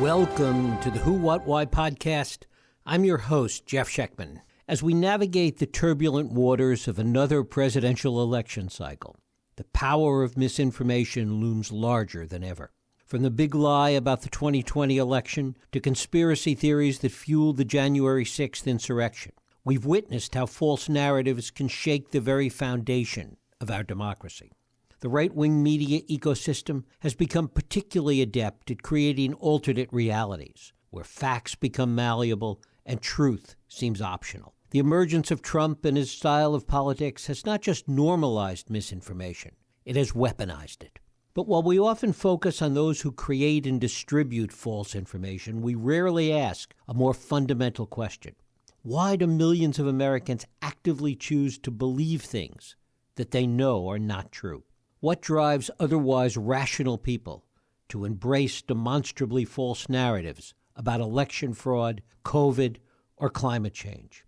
Welcome to the Who, What, Why podcast. I'm your host, Jeff Schechtman. As we navigate the turbulent waters of another presidential election cycle, the power of misinformation looms larger than ever. From the big lie about the 2020 election to conspiracy theories that fueled the January 6th insurrection, we've witnessed how false narratives can shake the very foundation of our democracy. The right-wing media ecosystem has become particularly adept at creating alternate realities, where facts become malleable and truth seems optional. The emergence of Trump and his style of politics has not just normalized misinformation, it has weaponized it. But while we often focus on those who create and distribute false information, we rarely ask a more fundamental question. Why do millions of Americans actively choose to believe things that they know are not true? What drives otherwise rational people to embrace demonstrably false narratives about election fraud, COVID, or climate change?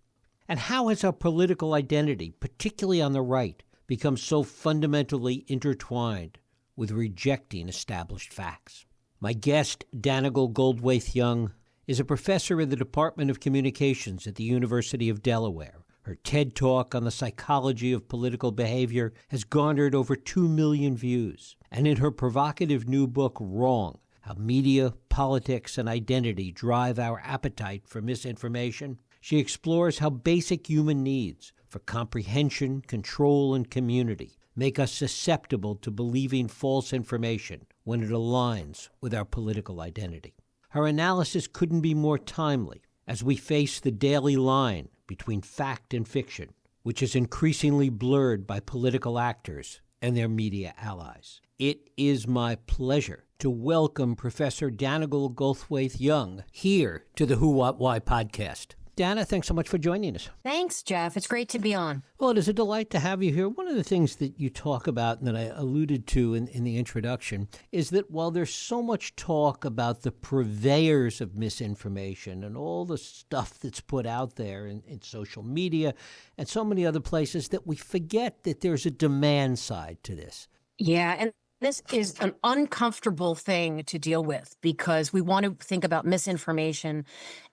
And how has our political identity, particularly on the right, become so fundamentally intertwined with rejecting established facts? My guest, Dannigal Goldthwaite-Young, is a professor in the Department of Communications at the University of Delaware. Her TED Talk on the psychology of political behavior has garnered over 2 million views. And in her provocative new book, Wrong, How Media, Politics, and Identity Drive Our Appetite for Misinformation, she explores how basic human needs for comprehension, control, and community make us susceptible to believing false information when it aligns with our political identity. Her analysis couldn't be more timely as we face the daily line between fact and fiction, which is increasingly blurred by political actors and their media allies. It is my pleasure to welcome Professor Dannigal Goldthwaite-Young here to the Who, What, Why podcast. Dana, thanks so much for joining us. Thanks, Jeff. It's great to be on. Well, it is a delight to have you here. One of the things that you talk about and that I alluded to in the introduction is that while there's so much talk about the purveyors of misinformation and all the stuff that's put out there in social media and so many other places, that we forget that there's a demand side to this. Yeah, and this is an uncomfortable thing to deal with because we want to think about misinformation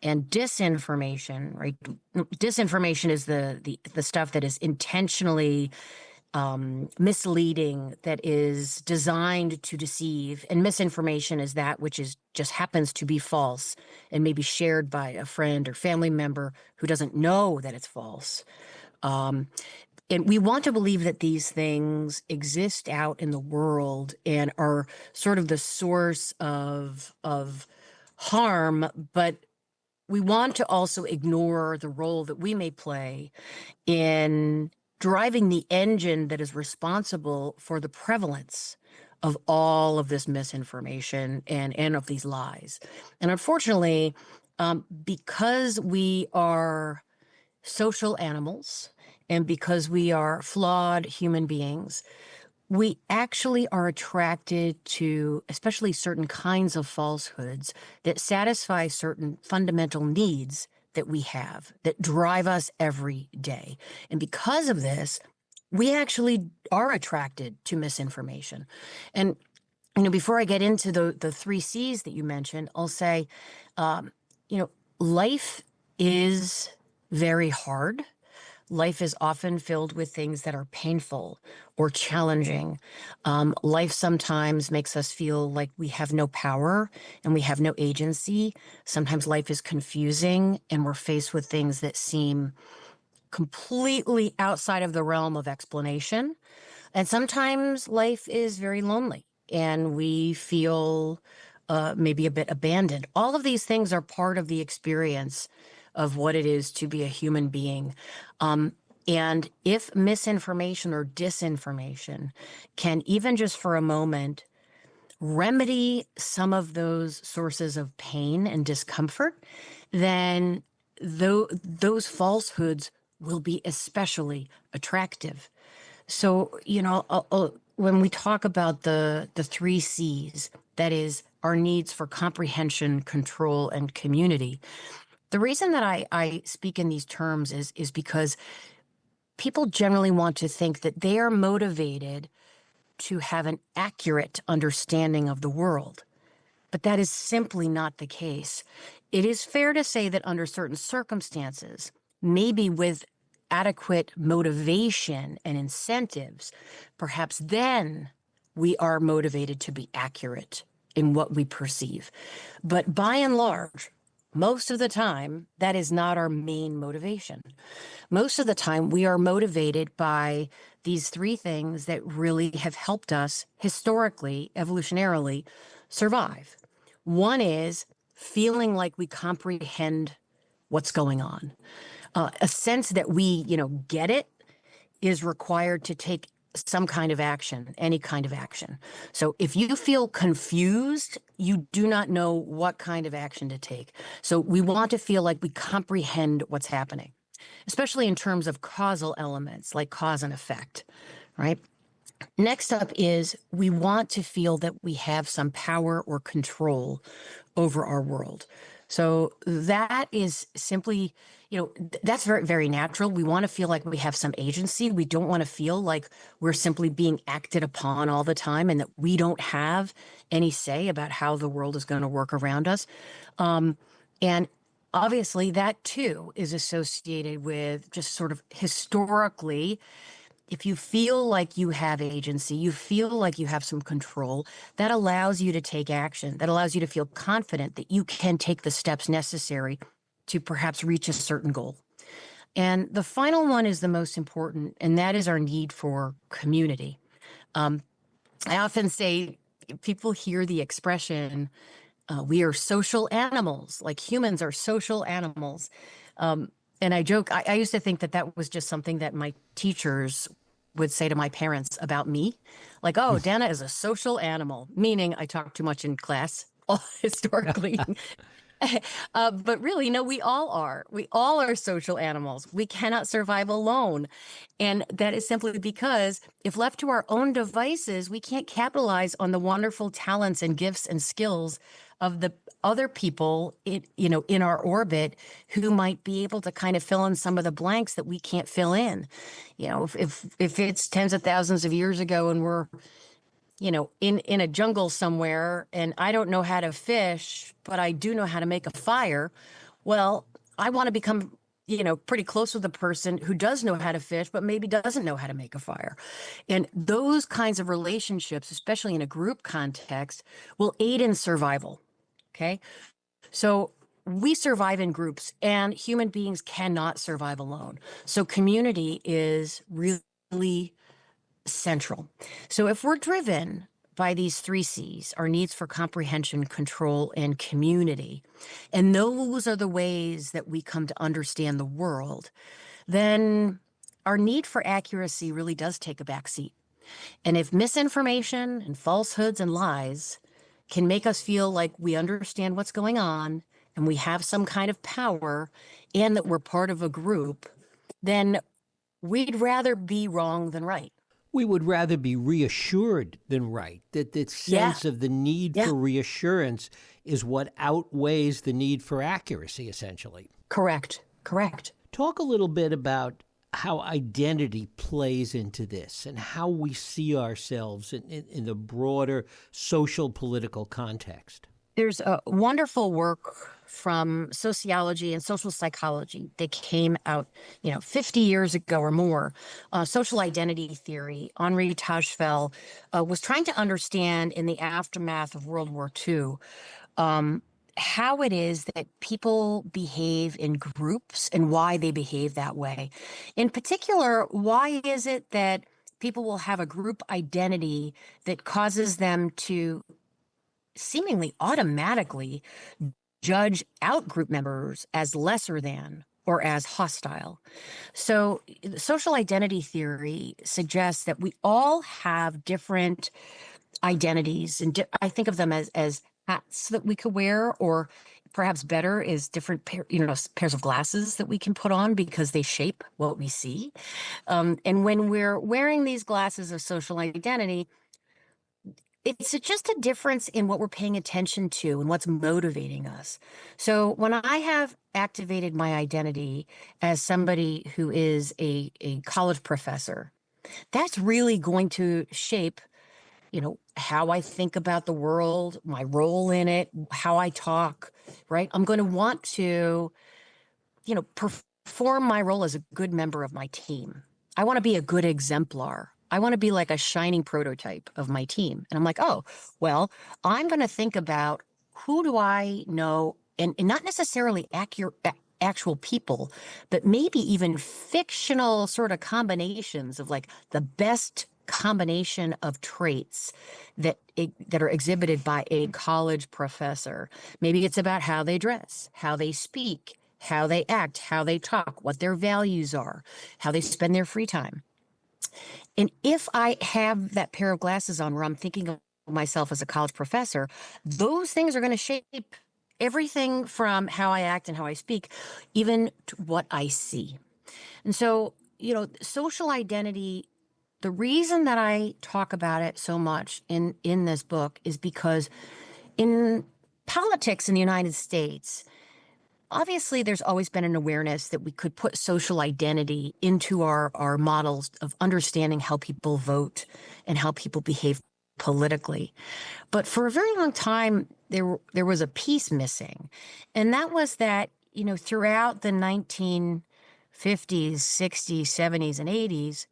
and disinformation, right? Disinformation is the stuff that is intentionally misleading, that is designed to deceive, and misinformation is that which is just happens to be false and maybe shared by a friend or family member who doesn't know that it's false. And we want to believe that these things exist out in the world and are sort of the source of harm, but we want to also ignore the role that we may play in driving the engine that is responsible for the prevalence of all of this misinformation and of these lies. And unfortunately, because we are social animals, and because we are flawed human beings, we actually are attracted to especially certain kinds of falsehoods that satisfy certain fundamental needs that we have, that drive us every day. And because of this, we actually are attracted to misinformation. And before I get into the 3 C's that you mentioned, I'll say, life is very hard. Life is often filled with things that are painful or challenging. Life sometimes makes us feel like we have no power and we have no agency. Sometimes life is confusing and we're faced with things that seem completely outside of the realm of explanation. And sometimes life is very lonely and we feel maybe a bit abandoned. All of these things are part of the experience of what it is to be a human being. And if misinformation or disinformation can, even just for a moment, remedy some of those sources of pain and discomfort, then those falsehoods will be especially attractive. So, when we talk about the 3 C's, that is our needs for comprehension, control, and community, the reason that I speak in these terms is because people generally want to think that they are motivated to have an accurate understanding of the world. but that is simply not the case. It is fair to say that under certain circumstances, maybe with adequate motivation and incentives, perhaps then we are motivated to be accurate in what we perceive. But by and large, most of the time, that is not our main motivation. Most of the time, we are motivated by these three things that really have helped us historically, evolutionarily, survive. One is feeling like we comprehend what's going on. A sense that we, get it is required to take some kind of action, any kind of action. So if you feel confused, you do not know what kind of action to take. So we want to feel like we comprehend what's happening, especially in terms of causal elements like cause and effect, right? Next up is we want to feel that we have some power or control over our world. So that is simply, that's very, very natural. We want to feel like we have some agency. We don't want to feel like we're simply being acted upon all the time and that we don't have any say about how the world is going to work around us. And obviously that too is associated with just sort of historically, if you feel like you have agency, you feel like you have some control, that allows you to take action. That allows you to feel confident that you can take the steps necessary to perhaps reach a certain goal. And the final one is the most important, and that is our need for community. I often say, people hear the expression, we are social animals, like humans are social animals. And I joke, I used to think that that was just something that my teachers would say to my parents about me. Like, oh, Dana is a social animal, meaning I talk too much in class historically. But really, no, we all are. We all are social animals. We cannot survive alone. And that is simply because if left to our own devices, we can't capitalize on the wonderful talents and gifts and skills of the other people in our orbit who might be able to kind of fill in some of the blanks that we can't fill in. If it's tens of thousands of years ago and we're in a jungle somewhere and I don't know how to fish, but I do know how to make a fire. Well, I want to become, pretty close with a person who does know how to fish, but maybe doesn't know how to make a fire. And those kinds of relationships, especially in a group context, will aid in survival. Okay. So we survive in groups and human beings cannot survive alone. So community is really central. So if we're driven by these three C's, our needs for comprehension, control, and community, and those are the ways that we come to understand the world, then our need for accuracy really does take a back seat. And if misinformation and falsehoods and lies can make us feel like we understand what's going on and we have some kind of power and that we're part of a group, then we'd rather be wrong than right. We would rather be reassured than right, that the sense of the need for reassurance is what outweighs the need for accuracy, essentially. Correct. Talk a little bit about how identity plays into this and how we see ourselves in the broader social political context. There's a wonderful work from sociology and social psychology that came out, 50 years ago or more. Social identity theory. Henri Tajfel was trying to understand in the aftermath of World War II how it is that people behave in groups and why they behave that way. In particular, why is it that people will have a group identity that causes them to seemingly automatically judge out group members as lesser than or as hostile. So social identity theory suggests that we all have different identities, and I think of them as hats that we could wear, or perhaps better is different pairs of glasses that we can put on because they shape what we see. And when we're wearing these glasses of social identity, it's just a difference in what we're paying attention to and what's motivating us. So when I have activated my identity as somebody who is a college professor, that's really going to shape how I think about the world, my role in it, how I talk, right? I'm going to want to, perform my role as a good member of my team. I want to be a good exemplar. I want to be like a shining prototype of my team. And I'm like, oh, well, I'm going to think about who do I know, and not necessarily actual people, but maybe even fictional sort of combinations of like the best combination of traits that are exhibited by a college professor. Maybe it's about how they dress, how they speak, how they act, how they talk, what their values are, how they spend their free time. And if I have that pair of glasses on where I'm thinking of myself as a college professor, those things are going to shape everything from how I act and how I speak, even to what I see. And so, social identity, the reason that I talk about it so much in this book is because in politics in the United States, obviously, there's always been an awareness that we could put social identity into our models of understanding how people vote and how people behave politically. But for a very long time, there was a piece missing. And that was that, throughout the 1950s, 60s, 70s, and 80s,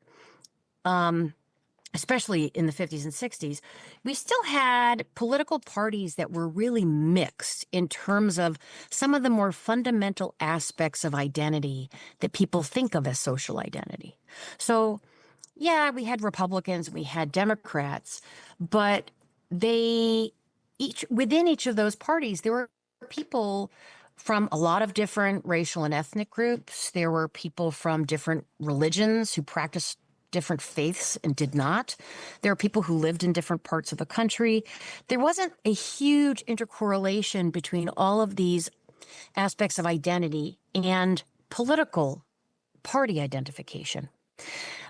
especially in the 50s and 60s, we still had political parties that were really mixed in terms of some of the more fundamental aspects of identity that people think of as social identity. So, yeah, we had Republicans, we had Democrats, but within each of those parties, there were people from a lot of different racial and ethnic groups. There were people from different religions who practiced different faiths and did not. There are people who lived in different parts of the country. There wasn't a huge intercorrelation between all of these aspects of identity and political party identification.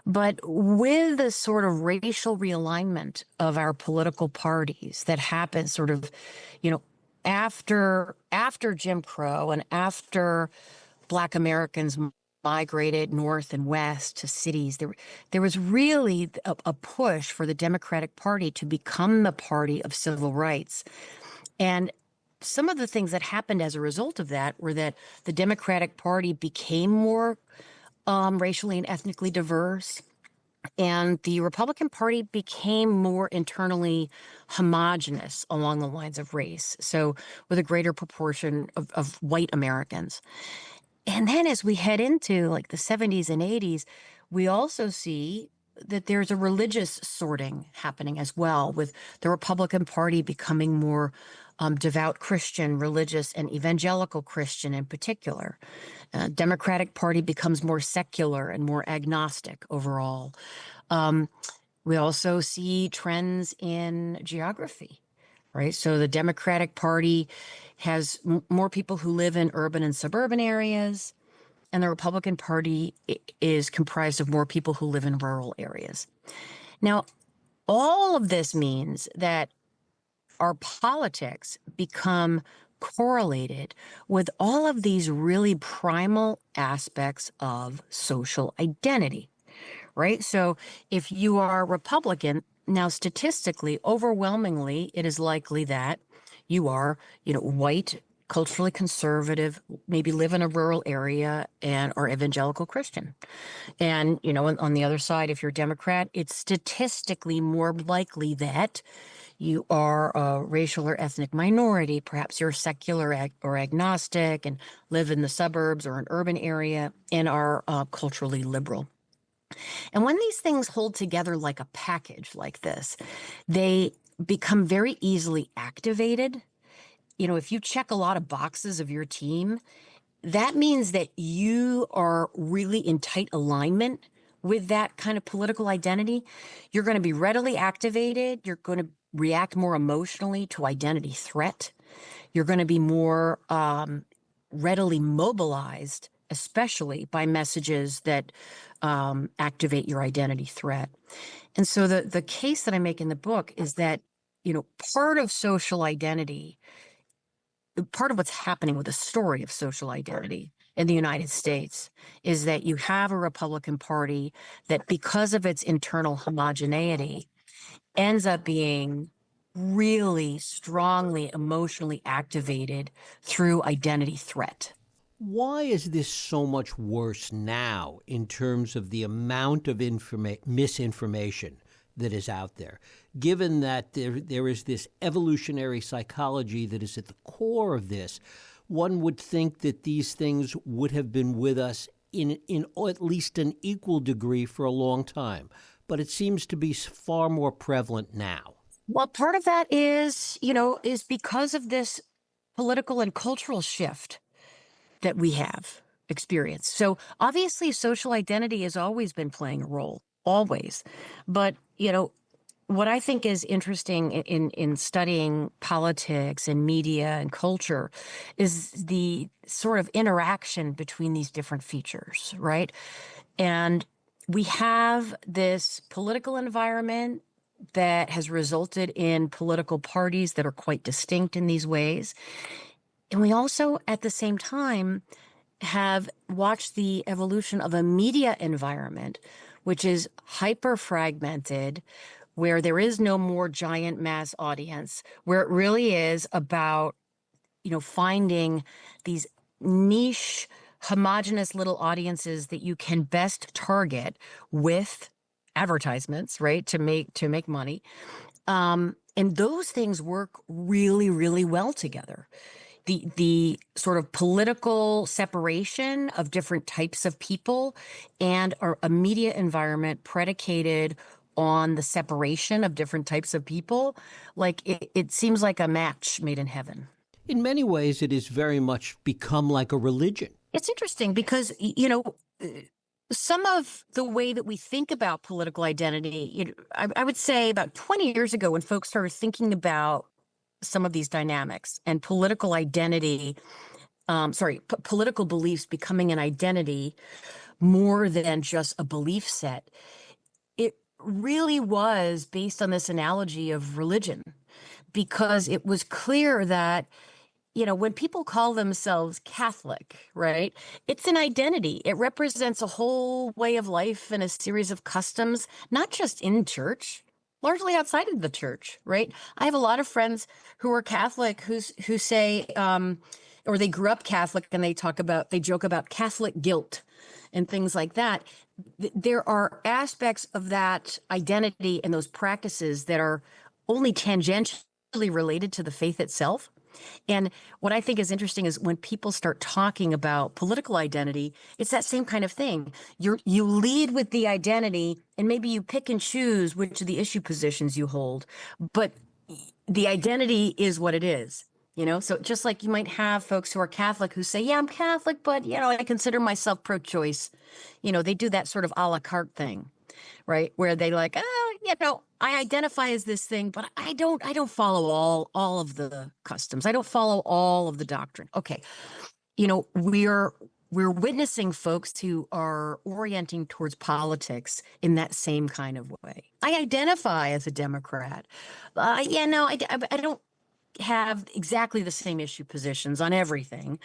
But with the sort of racial realignment of our political parties that happened sort of, after Jim Crow and after Black Americans migrated north and west to cities, there was really a push for the Democratic Party to become the party of civil rights. And some of the things that happened as a result of that were that the Democratic Party became more racially and ethnically diverse, and the Republican Party became more internally homogenous along the lines of race, so with a greater proportion of white Americans. And then as we head into like the 70s and 80s, we also see that there's a religious sorting happening as well, with the Republican Party becoming more devout Christian, religious, and evangelical Christian in particular. Democratic Party becomes more secular and more agnostic overall. We also see trends in geography, right? So the Democratic Party has more people who live in urban and suburban areas, and the Republican Party is comprised of more people who live in rural areas. Now, all of this means that our politics become correlated with all of these really primal aspects of social identity, right? So if you are Republican, now statistically, overwhelmingly, it is likely that you are, white, culturally conservative, maybe live in a rural area, and are evangelical Christian. And, on the other side, if you're a Democrat, it's statistically more likely that you are a racial or ethnic minority. Perhaps you're secular or agnostic and live in the suburbs or an urban area and are culturally liberal. And when these things hold together like a package like this, they become very easily activated. If you check a lot of boxes of your team, that means that you are really in tight alignment with that kind of political identity. You're going to be readily activated. You're going to react more emotionally to identity threat. You're going to be more readily mobilized, especially by messages that activate your identity threat. And so the case that I make in the book is that, part of social identity, part of what's happening with the story of social identity in the United States is that you have a Republican Party that, because of its internal homogeneity, ends up being really strongly emotionally activated through identity threat. Why is this so much worse now in terms of the amount of misinformation that is out there, given that there is this evolutionary psychology that is at the core of this? One would think that these things would have been with us in at least an equal degree for a long time, but it seems to be far more prevalent now. Well, part of that is because of this political and cultural shift that we have experienced. So obviously social identity has always been playing a role, always. But, what I think is interesting in studying politics and media and culture is the sort of interaction between these different features, right? And we have this political environment that has resulted in political parties that are quite distinct in these ways. And we also, at the same time, have watched the evolution of a media environment, which is hyper fragmented, where there is no more giant mass audience, where it really is about, finding these niche, homogenous little audiences that you can best target with advertisements, right? To make money. And those things work really, really well together. The sort of political separation of different types of people and a media environment predicated on the separation of different types of people, like it seems like a match made in heaven. In many ways, it has very much become like a religion. It's interesting because, some of the way that we think about political identity, I would say about 20 years ago when folks started thinking about some of these dynamics and political identity, political beliefs becoming an identity more than just a belief set, it really was based on this analogy of religion, because it was clear that when people call themselves Catholic, right, it's an identity. It represents a whole way of life and a series of customs, not just in church, largely outside of the church, right? I have a lot of friends who are Catholic who say, or they grew up Catholic, and they joke about Catholic guilt and things like that. There are aspects of that identity and those practices that are only tangentially related to the faith itself. And what I think is interesting is when people start talking about political identity, it's that same kind of thing. You lead with the identity, and maybe you pick and choose which of the issue positions you hold, but the identity is what it is. So just like you might have folks who are Catholic who say, yeah, I'm Catholic, but, I consider myself pro-choice. They do that sort of a la carte thing, right? Where they like, I identify as this thing, but I don't follow all of the customs. I don't follow all of the doctrine. Okay. We're witnessing folks who are orienting towards politics in that same kind of way. I identify as a Democrat. I don't have exactly the same issue positions on everything.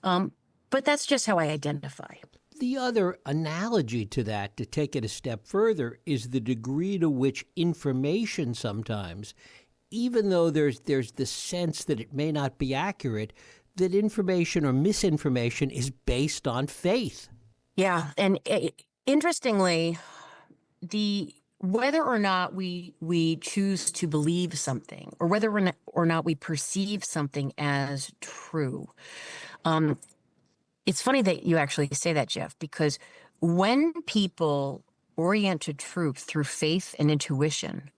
But that's just how I identify. The other analogy to that, to take it a step further, is the degree to which information sometimes, even though there's the sense that it may not be accurate, that information or misinformation is based on faith. Yeah, and interestingly, whether or not we choose to believe something, or whether or not we perceive something as true, it's funny that you actually say that, Jeff, because when people orient to truth through faith and intuition,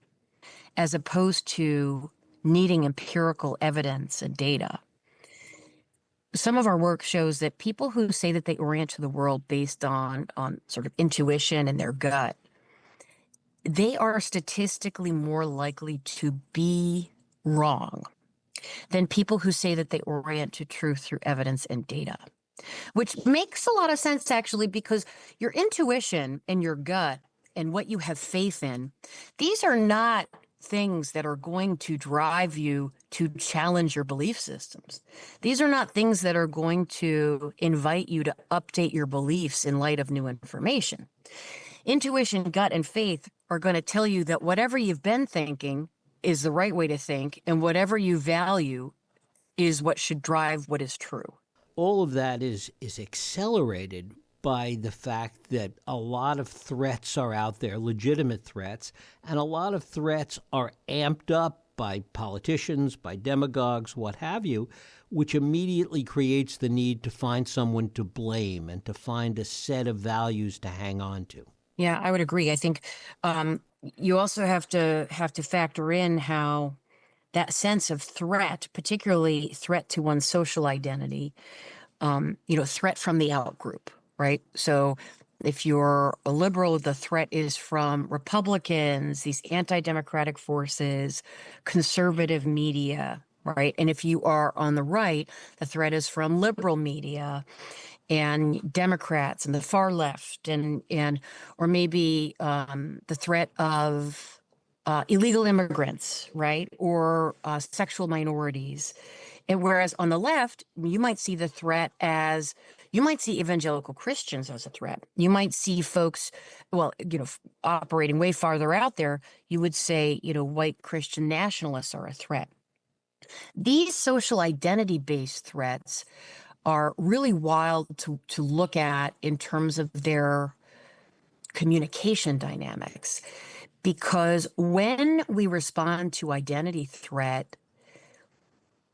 as opposed to needing empirical evidence and data, some of our work shows that people who say that they orient to the world based on sort of intuition and their gut, they are statistically more likely to be wrong than people who say that they orient to truth through evidence and data. Which makes a lot of sense, actually, because your intuition and your gut and what you have faith in, these are not things that are going to drive you to challenge your belief systems. These are not things that are going to invite you to update your beliefs in light of new information. Intuition, gut, and faith are going to tell you that whatever you've been thinking is the right way to think, and whatever you value is what should drive what is true. All of that is accelerated by the fact that a lot of threats are out there, legitimate threats, and a lot of threats are amped up by politicians, by demagogues, what have you, which immediately creates the need to find someone to blame and to find a set of values to hang on to. Yeah, I would agree. I think you also have to factor in how that sense of threat, particularly threat to one's social identity, threat from the out group, right? So if you're a liberal, the threat is from Republicans, these anti-democratic forces, conservative media, right? And if you are on the right, the threat is from liberal media and Democrats and the far left, and or maybe the threat of illegal immigrants, right? Or sexual minorities. And whereas on the left, you might see the threat as, you might see evangelical Christians as a threat. You might see folks, operating way farther out there. You would say, white Christian nationalists are a threat. These social identity-based threats are really wild to look at in terms of their communication dynamics. Because when we respond to identity threat,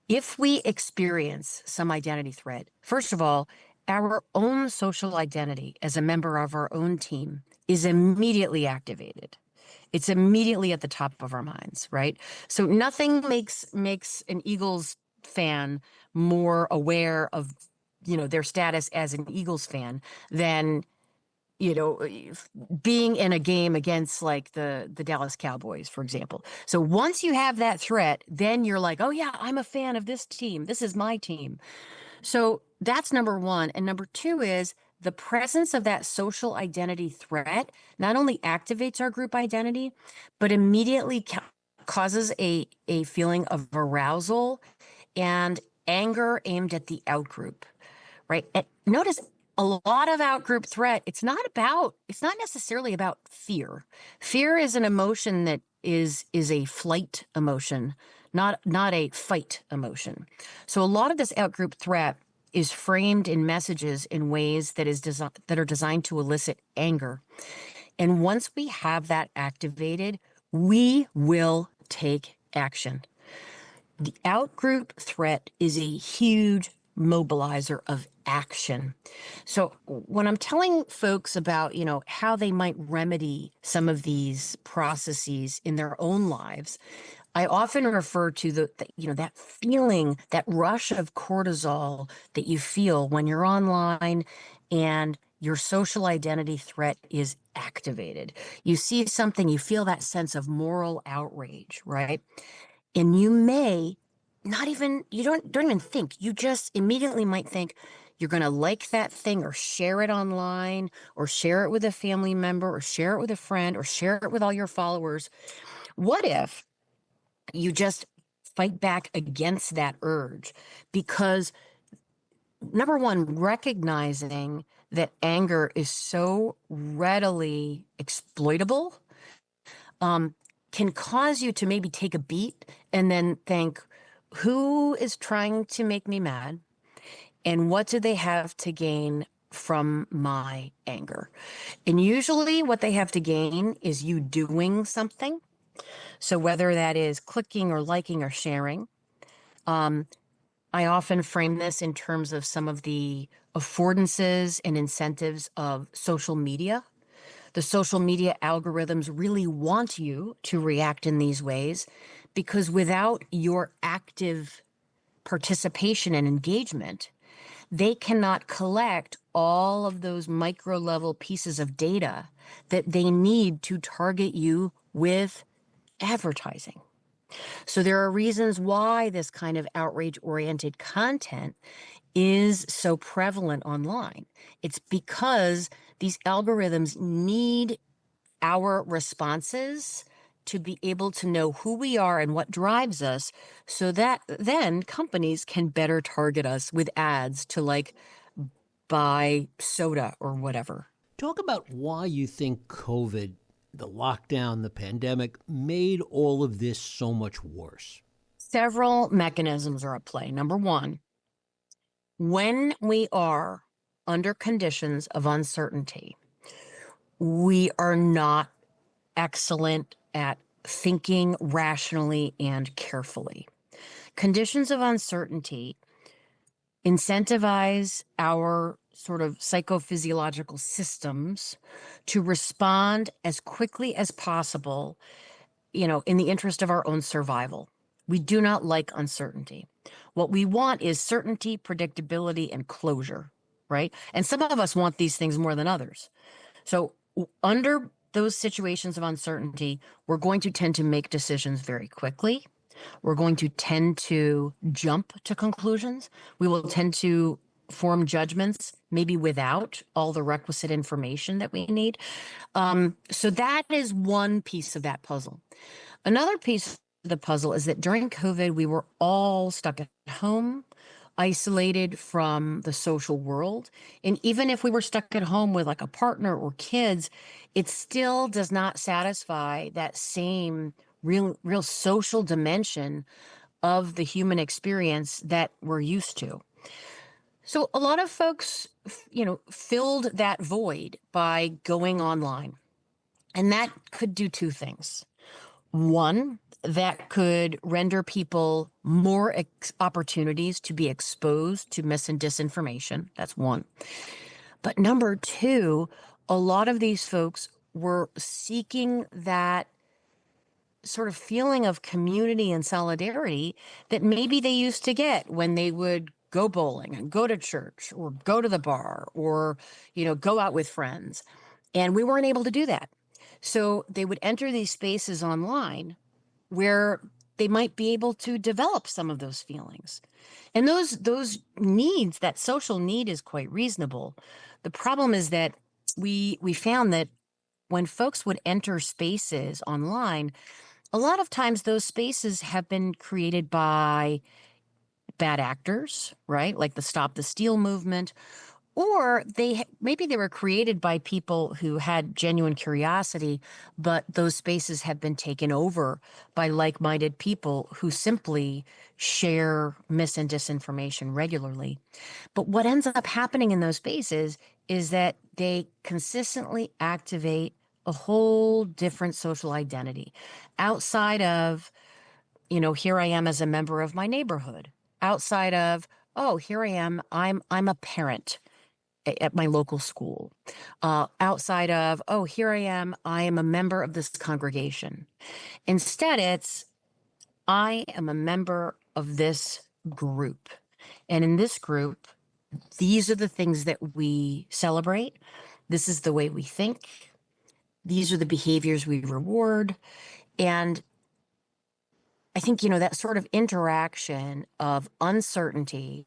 if we experience some identity threat, first of all, our own social identity as a member of our own team is immediately activated. It's immediately at the top of our minds, right? So nothing makes an Eagles fan more aware of, their status as an Eagles fan than being in a game against like the Dallas Cowboys, for example. So once you have that threat, then you're like, oh yeah, I'm a fan of this team. This is my team. So that's number one. And number two is the presence of that social identity threat not only activates our group identity, but immediately causes a feeling of arousal and anger aimed at the outgroup, right? And notice a lot of outgroup threat, it's not necessarily about fear. Fear is an emotion that is a flight emotion, not a fight emotion. So a lot of this outgroup threat is framed in messages in ways that are designed to elicit anger. And once we have that activated, we will take action. The outgroup threat is a huge mobilizer of action. So when I'm telling folks about, how they might remedy some of these processes in their own lives, I often refer to that feeling, that rush of cortisol that you feel when you're online and your social identity threat is activated. You see something, you feel that sense of moral outrage, right? And you may not even, you don't even think, you just immediately might think you're going to like that thing or share it online or share it with a family member or share it with a friend or share it with all your followers. What if you just fight back against that urge? Because number one, recognizing that anger is so readily exploitable can cause you to maybe take a beat and then think, who is trying to make me mad? And what do they have to gain from my anger? And usually what they have to gain is you doing something. So whether that is clicking or liking or sharing, I often frame this in terms of some of the affordances and incentives of social media. The social media algorithms really want you to react in these ways because without your active participation and engagement, they cannot collect all of those micro level pieces of data that they need to target you with advertising. So there are reasons why this kind of outrage-oriented content is so prevalent online. It's because these algorithms need our responses to be able to know who we are and what drives us so that then companies can better target us with ads to like buy soda or whatever. Talk about why you think COVID, the lockdown, the pandemic, made all of this so much worse. Several mechanisms are at play. Number one, when we are under conditions of uncertainty, we are not excellent at thinking rationally and carefully. Conditions of uncertainty incentivize our sort of psychophysiological systems to respond as quickly as possible, in the interest of our own survival. We do not like uncertainty. What we want is certainty, predictability, and closure, right? And some of us want these things more than others. So under those situations of uncertainty, we're going to tend to make decisions very quickly. We're going to tend to jump to conclusions. We will tend to form judgments, maybe without all the requisite information that we need. So that is one piece of that puzzle. Another piece of the puzzle is that during COVID, we were all stuck at home, isolated from the social world. And even if we were stuck at home with like a partner or kids, it still does not satisfy that same real social dimension of the human experience that we're used to. So a lot of folks, filled that void by going online. And that could do two things. One, that could render people more opportunities to be exposed to mis and disinformation. That's one. But number two, a lot of these folks were seeking that sort of feeling of community and solidarity that maybe they used to get when they would go bowling and go to church or go to the bar or, go out with friends. And we weren't able to do that. So they would enter these spaces online where they might be able to develop some of those feelings. And those needs, that social need is quite reasonable. The problem is that we found that when folks would enter spaces online, a lot of times those spaces have been created by bad actors, right? Like the Stop the Steal movement, or maybe they were created by people who had genuine curiosity, but those spaces have been taken over by like-minded people who simply share mis and disinformation regularly. But what ends up happening in those spaces is that they consistently activate a whole different social identity outside of, here I am as a member of my neighborhood, outside of, oh, here I am, I'm a parent at my local school, outside of, oh, here I am a member of this congregation. Instead, it's, I am a member of this group. And in this group, these are the things that we celebrate. This is the way we think. These are the behaviors we reward. And I think, that sort of interaction of uncertainty,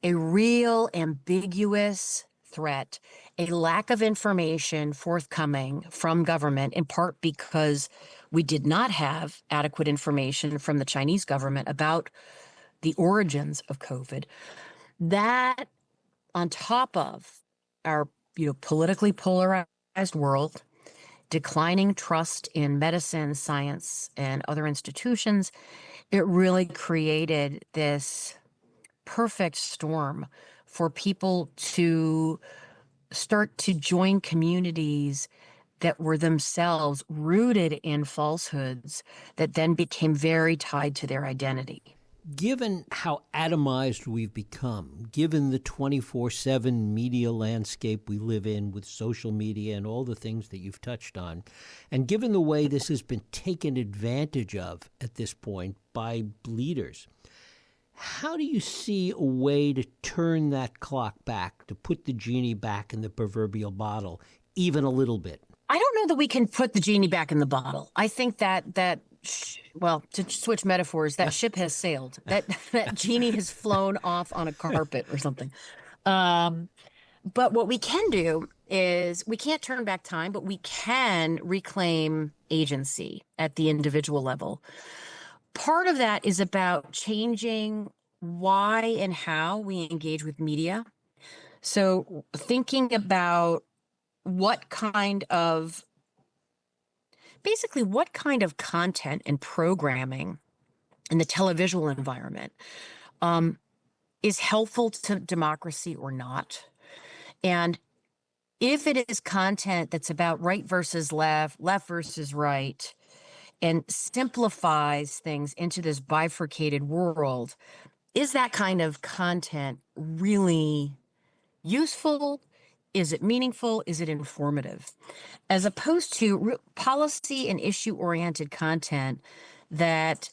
a real ambiguous threat, a lack of information forthcoming from government, in part because we did not have adequate information from the Chinese government about the origins of COVID. That, on top of our, politically polarized world, declining trust in medicine, science, and other institutions, it really created this perfect storm for people to start to join communities that were themselves rooted in falsehoods that then became very tied to their identity. Given how atomized we've become, given the 24/7 media landscape we live in with social media and all the things that you've touched on, and given the way this has been taken advantage of at this point by leaders, how do you see a way to turn that clock back, to put the genie back in the proverbial bottle, even a little bit? I don't know that we can put the genie back in the bottle. I think that well, to switch metaphors, that ship has sailed. That genie has flown off on a carpet or something. But what we can do is we can't turn back time, but we can reclaim agency at the individual level. Part of that is about changing why and how we engage with media. So thinking about what kind of content and programming in the televisual environment is helpful to democracy or not. And if it is content that's about right versus left, left versus right, and simplifies things into this bifurcated world, is that kind of content really useful? Is it meaningful? Is it informative? As opposed to policy and issue-oriented content that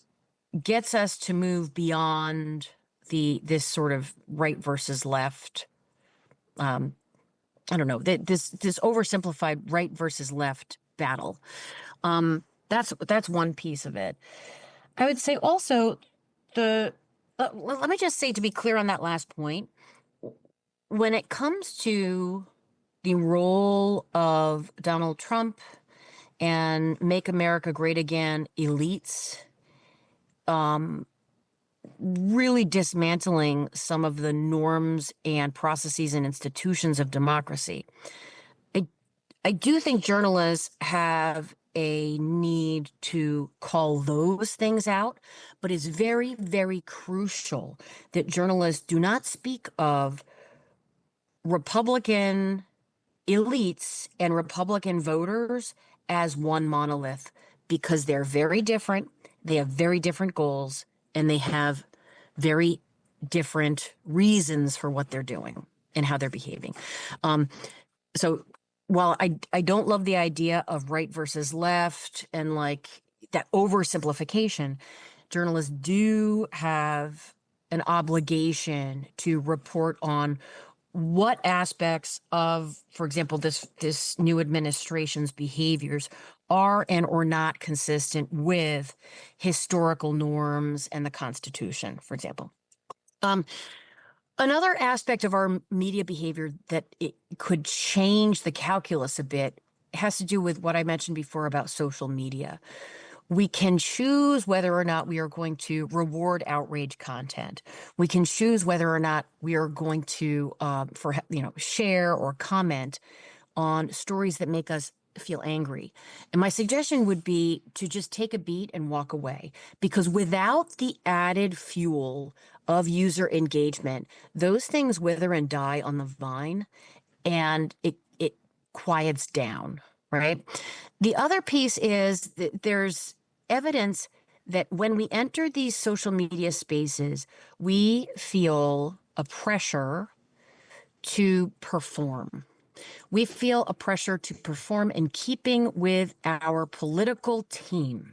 gets us to move beyond this sort of right versus left. I don't know, this oversimplified right versus left battle. That's one piece of it. I would say also let me just say, to be clear on that last point, when it comes to the role of Donald Trump and Make America Great Again elites, really dismantling some of the norms and processes and institutions of democracy, I do think journalists have a need to call those things out, but it's very, very crucial that journalists do not speak of Republican elites and Republican voters as one monolith, because they're very different. They have very different goals, and they have very different reasons for what they're doing and how they're behaving. So while I don't love the idea of right versus left and like that oversimplification, journalists do have an obligation to report on what aspects of, for example, this new administration's behaviors are and or not consistent with historical norms and the Constitution, for example. Another aspect of our media behavior that it could change the calculus a bit has to do with what I mentioned before about social media. We can choose whether or not we are going to reward outrage content. We can choose whether or not we are going to share or comment on stories that make us feel angry. And my suggestion would be to just take a beat and walk away, because without the added fuel of user engagement, those things wither and die on the vine, and it quiets down, right? The other piece is that there's evidence that when we enter these social media spaces, we feel a pressure to perform. We feel a pressure to perform in keeping with our political team.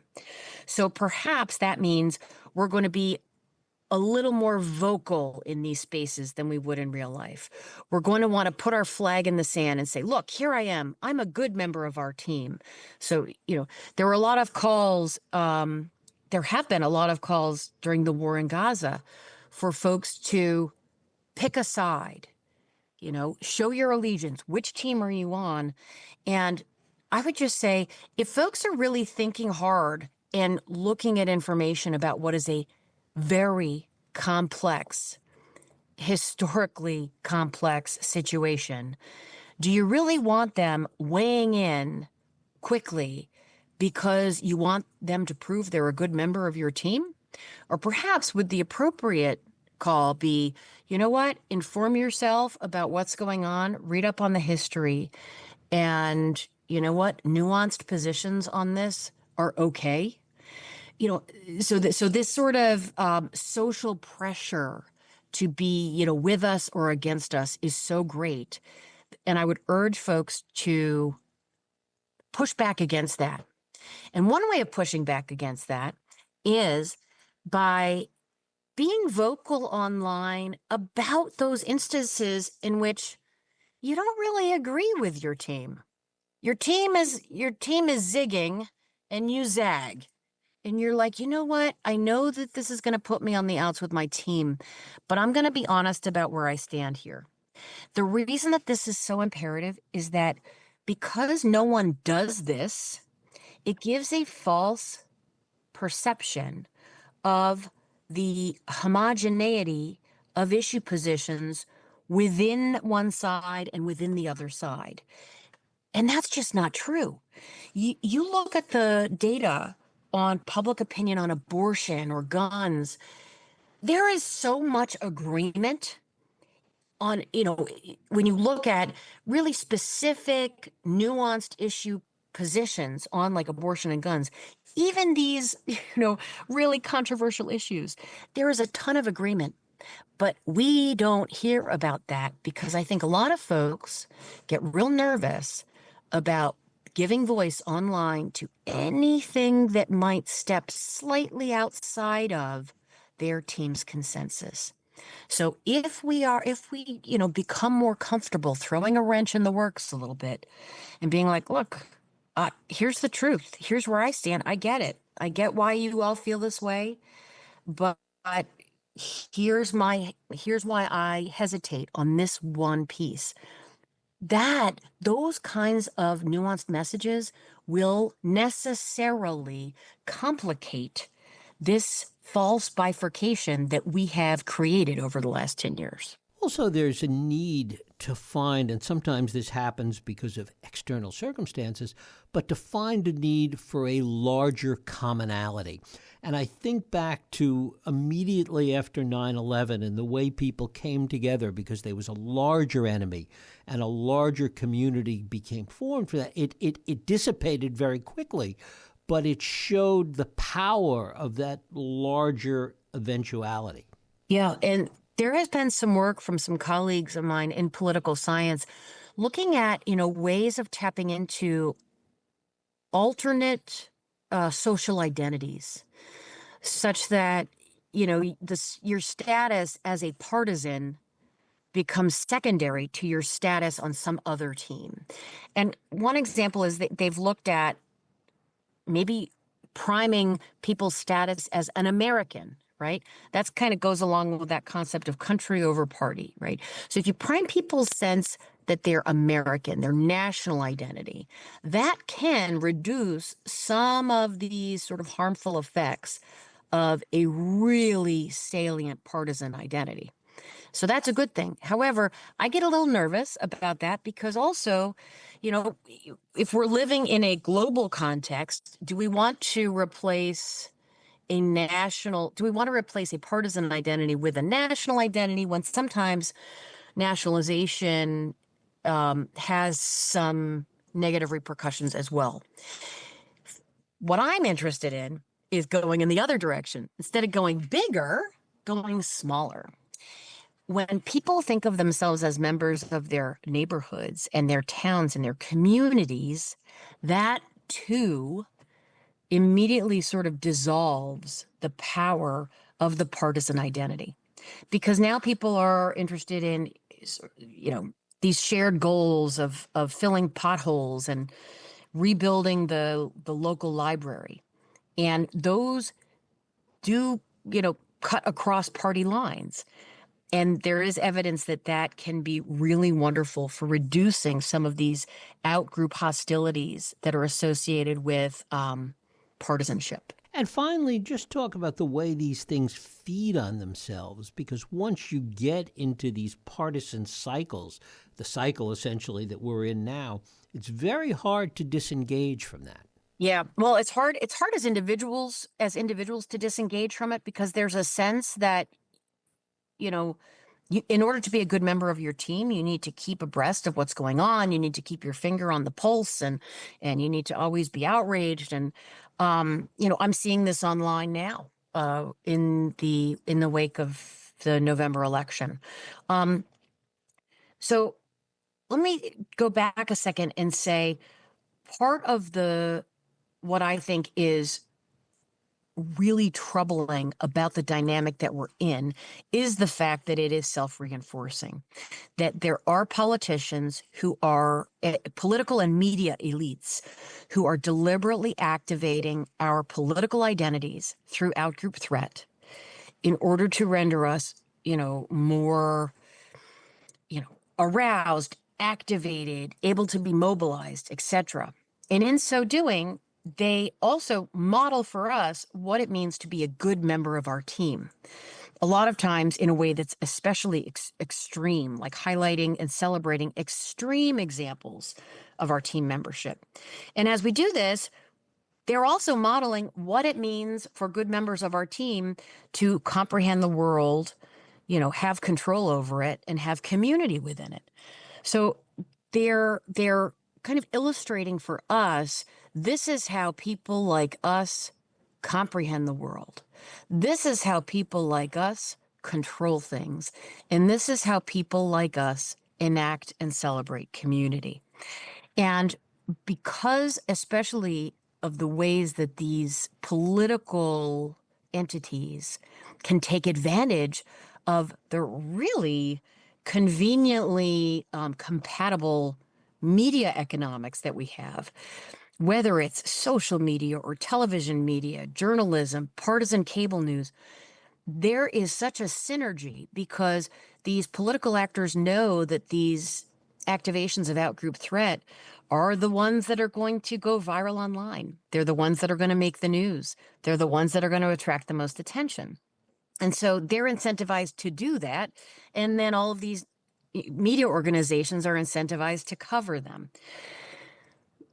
So perhaps that means we're going to be a little more vocal in these spaces than we would in real life. We're going to want to put our flag in the sand and say, look, here I am. I'm a good member of our team. So, there were a lot of calls. There have been a lot of calls during the war in Gaza for folks to pick a side, show your allegiance. Which team are you on? And I would just say, if folks are really thinking hard and looking at information about what is a very complex, historically complex situation, do you really want them weighing in quickly because you want them to prove they're a good member of your team? Or perhaps would the appropriate call be, you know what, inform yourself about what's going on, read up on the history, and you know what, nuanced positions on this are okay? So this sort of social pressure to be, with us or against us is so great. And I would urge folks to push back against that. And one way of pushing back against that is by being vocal online about those instances in which you don't really agree with your team. Your team is zigging and you zag. And you're like, you know what? I know that this is going to put me on the outs with my team, but I'm going to be honest about where I stand here. The reason that this is so imperative is that because no one does this, it gives a false perception of the homogeneity of issue positions within one side and within the other side. And that's just not true. You look at the data on public opinion on abortion or guns, there is so much agreement on, when you look at really specific, nuanced issue positions on like abortion and guns, even these, really controversial issues, there is a ton of agreement. But we don't hear about that because I think a lot of folks get real nervous about giving voice online to anything that might step slightly outside of their team's consensus. So if we, become more comfortable throwing a wrench in the works a little bit and being like, look, here's the truth. Here's where I stand. I get it. I get why you all feel this way, but here's why I hesitate on this one piece. Those kinds of nuanced messages will necessarily complicate this false bifurcation that we have created over the last 10 years. Also, there's a need to find, and sometimes this happens because of external circumstances, but to find a need for a larger commonality. And I think back to immediately after 9/11 and the way people came together because there was a larger enemy and a larger community became formed for that. It dissipated very quickly, but it showed the power of that larger eventuality. Yeah, and there has been some work from some colleagues of mine in political science looking at, ways of tapping into alternate social identities such that, your status as a partisan becomes secondary to your status on some other team. And one example is that they've looked at maybe priming people's status as an American, right? That's kind of goes along with that concept of country over party, right? So if you prime people's sense that they're American, their national identity, that can reduce some of these sort of harmful effects of a really salient partisan identity. So that's a good thing. However, I get a little nervous about that because also, if we're living in a global context, do we want to replace a partisan identity with a national identity when sometimes nationalization has some negative repercussions as well? What I'm interested in is going in the other direction. Instead of going bigger, going smaller. When people think of themselves as members of their neighborhoods and their towns and their communities, that too immediately sort of dissolves the power of the partisan identity. Because now people are interested in, these shared goals of filling potholes and rebuilding the local library. And those do, cut across party lines. And there is evidence that can be really wonderful for reducing some of these out-group hostilities that are associated with partisanship. And finally, just talk about the way these things feed on themselves, because once you get into these partisan cycles, the cycle essentially that we're in now, it's very hard to disengage from that. Yeah, well, it's hard as individuals to disengage from it because there's a sense that, in order to be a good member of your team, you need to keep abreast of what's going on. You need to keep your finger on the pulse and you need to always be outraged. And, I'm seeing this online now in the wake of the November election. So let me go back a second and say part of what I think is really troubling about the dynamic that we're in is the fact that it is self-reinforcing, that there are politicians who are political and media elites who are deliberately activating our political identities through out-group threat in order to render us, more, aroused, activated, able to be mobilized, etc. And in so doing, they also model for us what it means to be a good member of our team. A lot of times in a way that's especially extreme, like highlighting and celebrating extreme examples of our team membership. And as we do this, they're also modeling what it means for good members of our team to comprehend the world, have control over it, and have community within it. So they're kind of illustrating for us, this is how people like us comprehend the world. This is how people like us control things. And this is how people like us enact and celebrate community. And because especially of the ways that these political entities can take advantage of the really conveniently compatible media economics that we have, whether it's social media or television media, journalism, partisan cable news, there is such a synergy because these political actors know that these activations of outgroup threat are the ones that are going to go viral online. They're the ones that are going to make the news. They're the ones that are going to attract the most attention. And so they're incentivized to do that. And then all of these media organizations are incentivized to cover them.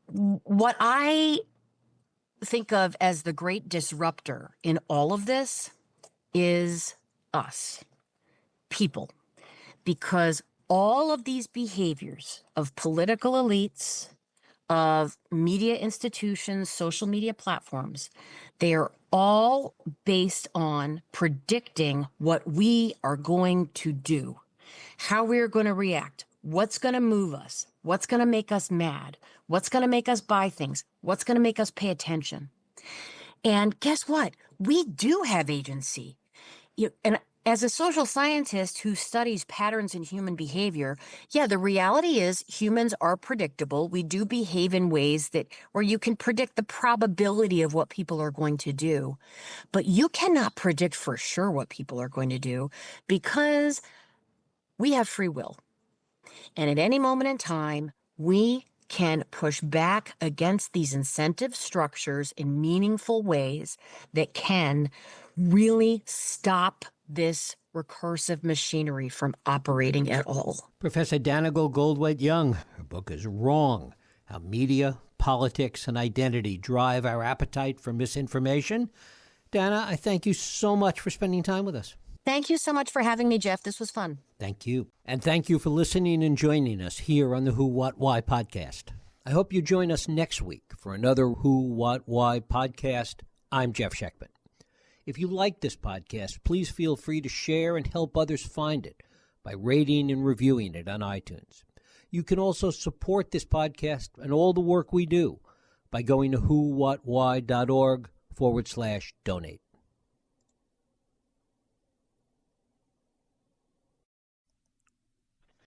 What I think of as the great disruptor in all of this is us, people, because all of these behaviors of political elites, of media institutions, social media platforms, they are all based on predicting what we are going to do, how we're going to react, what's going to move us, what's going to make us mad, what's going to make us buy things, what's going to make us pay attention. And guess what? We do have agency. And as a social scientist who studies patterns in human behavior, the reality is humans are predictable. We do behave in ways where you can predict the probability of what people are going to do, but you cannot predict for sure what people are going to do because we have free will. And at any moment in time, we can push back against these incentive structures in meaningful ways that can really stop this recursive machinery from operating at all. Professor Danica Goldwait-Young, her book is Wrong: How Media, Politics, and Identity Drive Our Appetite for Misinformation. Dana, I thank you so much for spending time with us. Thank you so much for having me, Jeff. This was fun. Thank you. And thank you for listening and joining us here on the Who, What, Why podcast. I hope you join us next week for another Who, What, Why podcast. I'm Jeff Sheckman. If you like this podcast, please feel free to share and help others find it by rating and reviewing it on iTunes. You can also support this podcast and all the work we do by going to whowhatwhy.org/donate.